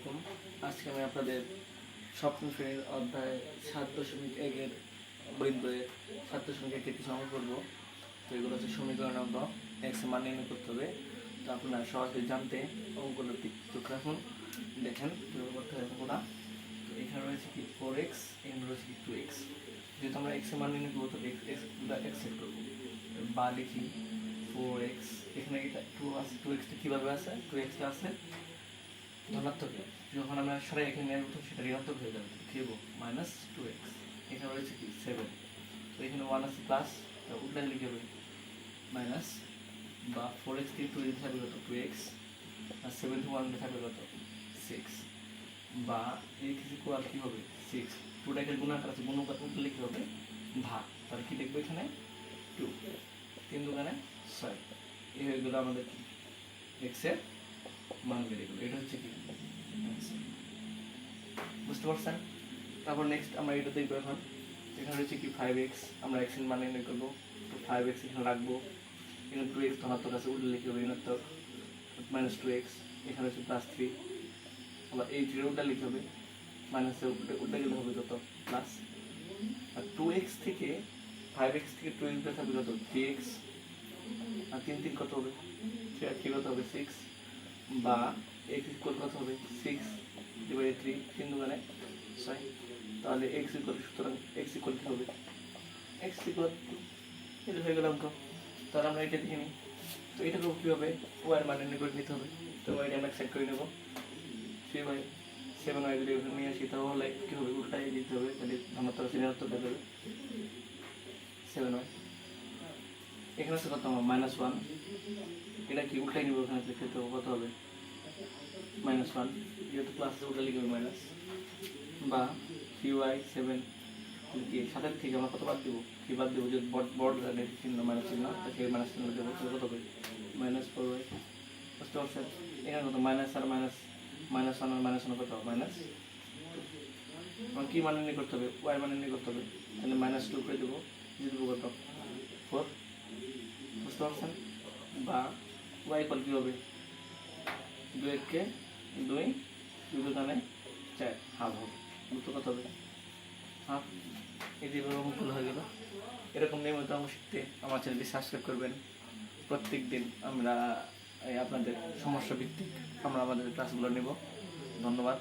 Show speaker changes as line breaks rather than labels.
আলাইকুম। আজকে আমি আপনাদের সপ্তম শ্রেণীর অধ্যায় 7.1-এর গণিত বইয়ের 7.1 কিছু অঙ্ক করবো। তো এগুলো হচ্ছে সমীকরণ অঙ্ক, এক্স এর মান নির্ণয় করতে হবে। তো আপনারা সহজে জানতে অঙ্কগুলোর দিক চোখ রাখুন, দেখেন কীভাবে করতে হবে অঙ্কটা। তো এখানে রয়েছে কি 4x, এখানে রয়েছে কি 2x। যেহেতু আমরা এক্স এর মান নির্ণয় করবো তো এক্স সেট করবো বা লিখি 4x। এখানে এটা 2 আছে, 2x কীভাবে আছে, 2x আছে ধনাত্মক, যখন আমরা সরাই এখানে নেব তো সেটা ঋণাত্মক হয়ে যাবে, কি হবো -2x। এখানে রয়েছে কি 7, তো এখানে 1 আছে প্লাস, তো উল্টা লিখে হবে মাইনাস, বা 4x থেকে 2 দিতে থাকবে কত 2x, আর 7 থেকে 1 দিতে থাকবে কত 6, বা x ইকুয়াল কি হবে 6। 2টাকে গুণাকার আছে, গুণকার উল্টা লিখে হবে ভাগ, তাহলে কি লিখবো এখানে 2, 3 দুগুণে 6। এই হয়ে গেল আমাদের কি x এর মান বেরিয়ে গেল। এটা হচ্ছে কি বুঝতে পারছেন। তারপর নেক্সট আমরা এটা দেখবো। এখন এখানে রয়েছে কি 5x, আমরা x এর মান নির্ণয় করবো। তো 5x এখানে রাখবো, এখানে 2x ধনাত্মক আছে, উল্টা লিখে হবে ঋণাত্মক -2x। এখানে হচ্ছে +3, আবার এই উল্টা লিখে হবে মাইনাসে উল্টা গেলে হবে কত প্লাস, আর 2x থেকে 5x থেকে 2x দিতে থাকবে কত 3x, আর 3 3 কত হবে 3 আর 3 কত হবে 6, বা x ইকুয়াল কত হবে 6 ডিভাইডেড 3, 3 দুগুণে 6। তাহলে x ইকুয়াল, সুতরাং x ইকুয়াল কি হবে x ইকুয়াল, এটা হয়ে গেল অঙ্ক। তাহলে আমরা এটা লিখে নিই। তো এটাকে কী হবে y এর মান নির্ণয় করে নিতে হবে। তো y আমরা সেট করে নেব 3/7y যদি এখানে নিয়ে আসি তাহলে কী হবে উল্টাই দিতে হবে, তাহলে ধনাত্মক ঋণাত্মক হয়ে যাবে 7y। এখানে আছে কত আমার -1, এটা কি উল্টাই নিব, এখানে লিখতে হবে কত হবে -1, যেহেতু প্লাস উল্টা লিখবে মাইনাস, বা 3y7 সাতের থেকে আমরা কত বাদ দেবো, কি বাদ দেবো, যদি বড় চিহ্ন মাইনাস চিহ্ন, সেই মাইনাস চিহ্ন দেবো, কত হবে -4y। বুঝতে পারছেন। এখানে কত মাইনাস আর মাইনাস, -1 আর -1 কত মাইনাস, আমার কি মান নির্ণয় করতে হবে y মান নির্ণয় করতে হবে, তাহলে -2 করে দেবো, দিয়ে দেবো কত 4। বুঝতে পারছেন। বা y ইকুয়াল কি হবে 2 কে 2 দুগুণে 4 হাফ হবে, দুটো কত হবে হাফ। এই যে অঙ্কগুলো হয়ে গেল। এরকম নিয়মিত অঙ্ক শিখতে আমার চ্যানেলটি সাবস্ক্রাইব করবেন। প্রত্যেক দিন আমরা আপনাদের সমস্যা ভিত্তিক আমরা আমাদের ক্লাসগুলো নেব। ধন্যবাদ।